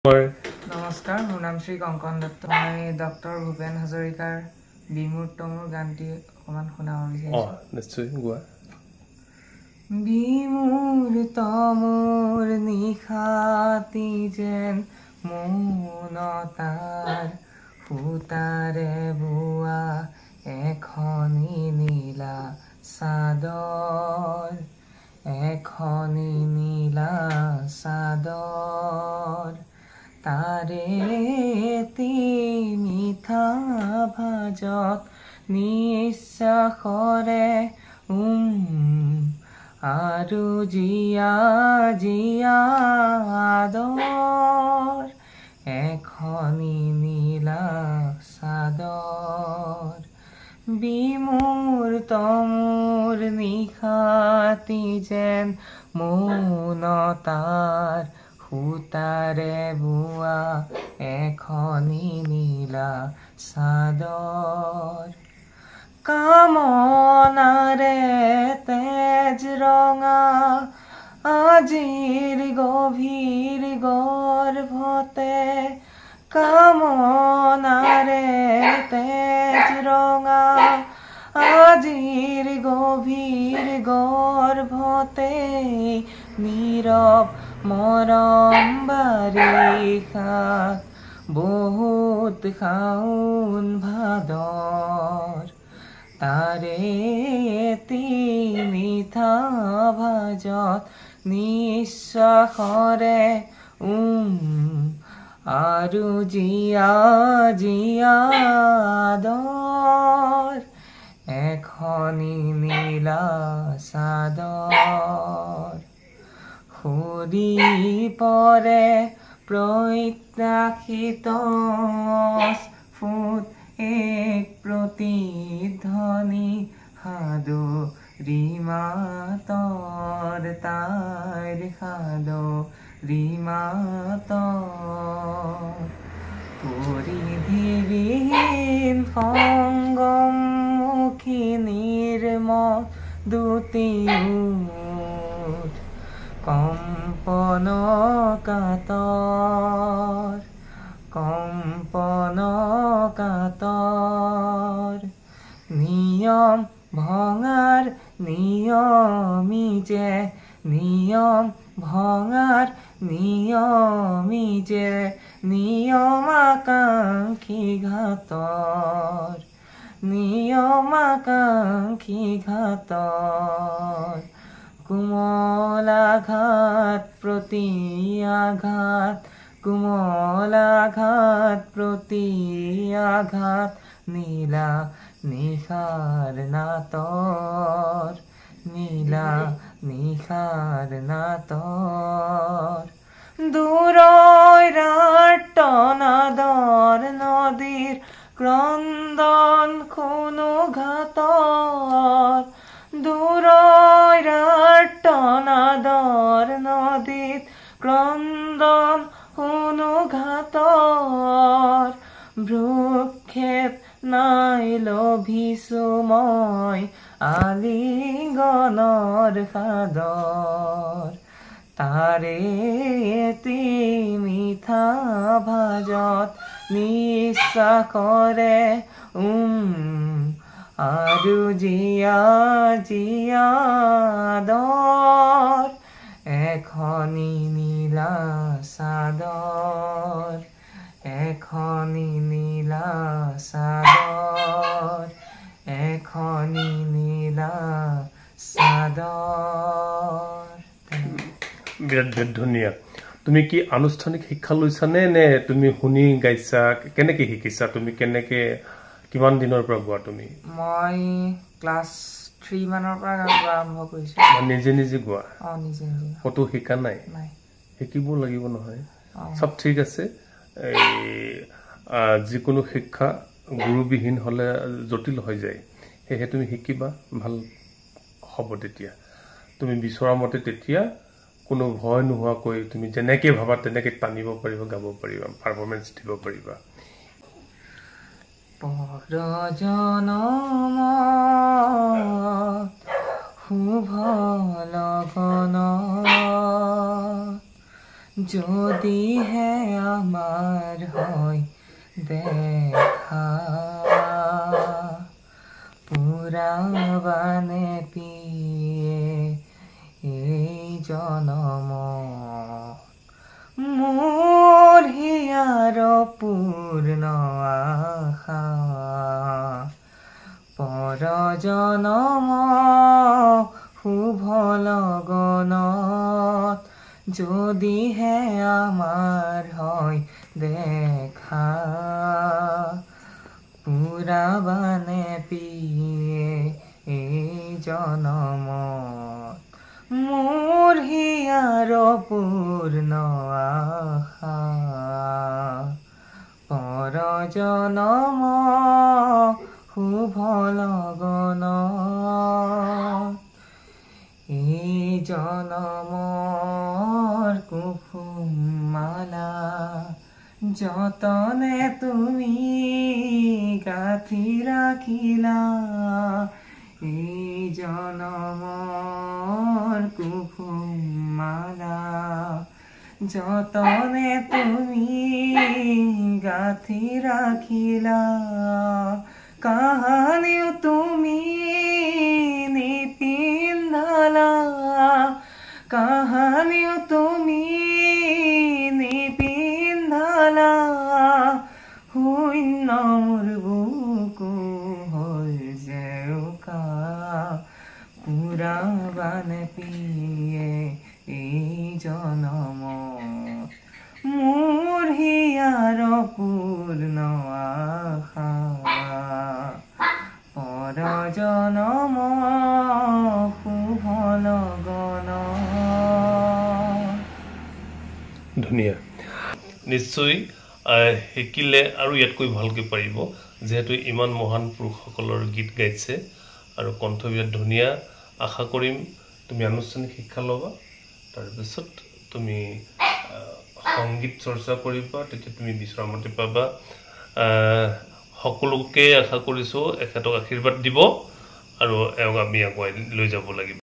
নমস্কাৰ, মোৰ নাম শ্ৰী কংকন দত্ত। মই ডক্টৰ ভূপেন হাজৰিকাৰ বিমূৰ্ত মোৰ গানটি অকণমান শুনাব বিচাৰিছোঁ। নিশ্চয় গোৱা। বিমূৰ্ত মোৰ নিশাতি যেন মৌনতাৰ সূতাৰে বোৱা এখনি নীলা চাদৰ, এখনি নীলা চাদৰ, তাৰে এটি মিঠা ভাজত নিশ্বাসৰে আৰু জিয়া জিয়া আদৰ, এখনি নীলা চাদৰ। বিমূৰ্ত মোৰ নিশাতি যেন মৌনতাৰ সূতাৰে বোৱা এখনি নীলা চাদৰ, কামনাৰে তেজ ৰঙা আজিৰ গভীৰ গৰ্ভতে, কামনাৰে তেজ ৰঙা আজিৰ গভীৰ গৰ্ভতে, নীৰৱ মৰম বাৰিষাত বহুত শাওণ ভাদৰ, তাৰে এটি মিঠা ভাজত নিশ্বাসৰে আৰু জিয়া জিয়া আদৰ, এখনি নীলা চাদৰ। সৰি পৰে প্ৰত্যাশিত ফুট এক প্ৰতিধ্বনি সাদৰী মাতৰ, তাইৰ সাদৰী মাতৰ, পৰিধিবিহীন সংগমুখী নিৰ্মল দুটি ওঠ, কম্পন কাতৰ, কম্পন কাতৰ, নিয়ম ভঙাৰ নিয়মী যে, নিয়ম ভঙাৰ নিয়মী যে, নিয়ম আকাংক্ষী ঘাতৰ, নিয়ম আকাংক্ষী ঘাতৰ, কোমল আঘাত প্ৰতি আঘাত, কোমল আঘাত প্ৰতি আঘাত, নীলা নিশাৰ নাটৰ, নীলা নিশাৰ নাটৰ, দূৰৈৰ আৰ্তনাদৰ নদীৰ ক্ৰন্দন শুনো ঘাটৰ, দূৰৈৰ আৰ্তনাদৰ নদীত ক্ৰন্দন শুনো ঘাটৰ, ভ্ৰূক্ষেপ নাই লভিছো মই আলিংগনৰ সাদৰ, তাৰে এটি মিঠা ভাজত নিশ্বাসৰে আৰু জিয়া জিয়া আদৰ, এখনি নীলা চাদৰ, এখনি নীলা চাদৰ, এখনি নীলা চাদৰ। বিৰাট বিৰাট ধুনীয়া। তুমি কি আনুষ্ঠানিক শিক্ষা লৈছানে নে তুমি শুনি গাইছা? কেনেকে শিকিছা তুমি? কেনেকে কিমান দিনৰ পৰা গোৱা তুমি? মই ক্লাছ 3 মানৰ পৰা গান গোৱা আৰম্ভ কৰিছো। নিজে নিজে গোৱা? নিজে নিজে। কতো শিকা নাই? নাই। শিকিব লাগিব নহয়। সব ঠিক আছে। যিকোনো শিক্ষা গুৰুবিহীন হলে জটিল হৈ যায়, সেয়েহে তুমি শিকিবা, ভাল হ'ব। তেতিয়া তুমি বিচৰা মতে তেতিয়া কোনো ভয় নোহোৱাকৈ তুমি যেনেকে ভাবা তেনেকে টানিব পাৰিবা, গাব পাৰিবা, পাৰফৰ্মেন্স দিব পাৰিবা। পৰজনম শুভ লগন যদিহে আমার হয় দেখা পুরাবানে পিয়ে এই জনম মোর হিয়ার পূর্ণ আশা পর জনম শুভ লগনত যদিহে আমার হয় দেখা পুরাবানে পিয়ে এই জনমত মোর হিয়ার পূর্ণ আশা পর জনম শুভ লগনত এই জনমৰ কুসুম মালা যতনে তুমি গাঁঠি ৰাখিলা এই জনমৰ কুসুম মালা যতনে তুমি গাঁঠি ৰাখিলা কাহানিও তুমি নিপিন্ধালা কাহানিও তুমি নিপিন্ধালা শূন্য মোৰ বুকু হ'ল জেউকা পুৰাবানে পিয়ে এই জনমত মোৰ হিয়াৰ পূৰ্ণ আশা পৰ জনম শুভ লগনত। ধুনীয়া, নিশ্চয় শিকিলে আৰু ইয়াতকৈ ভালকৈ পাৰিব, যিহেতু ইমান মহান পুৰুষসকলৰ গীত গাইছে আৰু কণ্ঠ বিৰাট ধুনীয়া। আশা কৰিম তুমি আনুষ্ঠানিক শিক্ষা ল'বা, তাৰপিছত তুমি সংগীত চৰ্চা কৰিবা, তেতিয়া তুমি বিচৰা মতে পাবা। সকলোকে আশা কৰিছোঁ এখেতক আশীৰ্বাদ দিব আৰু এওঁক আমি আগুৱাই লৈ যাব লাগিব।